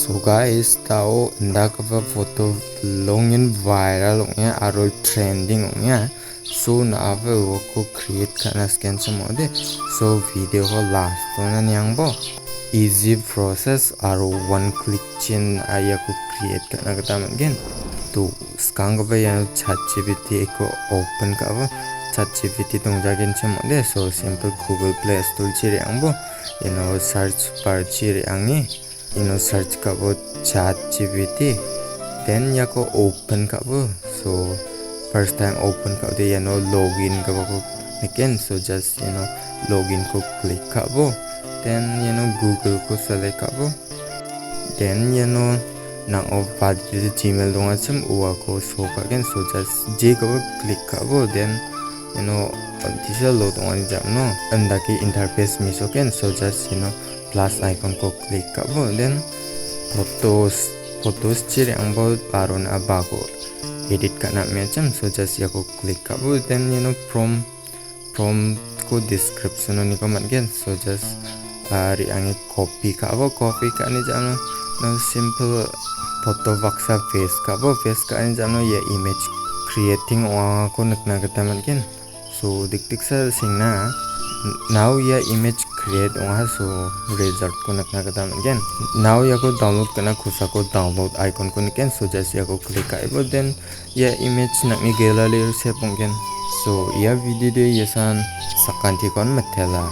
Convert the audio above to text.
So guys, tao Indake foto longin viral ongya aro trending ongya. So naave woko create kana scan samode. So video ko last na niyang bo. Easy process aro one click chin ayaku create kana kata again. To skang ba yan ChatGPT ko open ka ba. ChatGPT 동작인 samode. So simple Google Play Store chiri ang bo. Search bar chiri angi. Search kabo ChatGPT, then yako open kabo. So first time open kabo de login kabo ko again. So just login ko click kabo, then Google ko select kabo, then nang of bad Gmail donga chim uwa ko show again. So just J kabo click kabo, then this is load on jamno Indake interface miss again. So just plus icon ko click kabo, then photos chiri ang bo paron abago edit kana mecham. So just yako click kabo, then from ko description ni ko again. So just ri ang copy kabo, copy ka ni jamno simple photo baksa face kabo, face ka ni jamno ye image creating wa ko nakna kata again. So dik sa singna now ya image create onga. So result ko nakna kata again. Now ya ko download kana khusa ko download icon ko again. So just ya ko click kaibo, then ya image nakni gallery se ponggen. So ya video de yasan sakanti kon matela.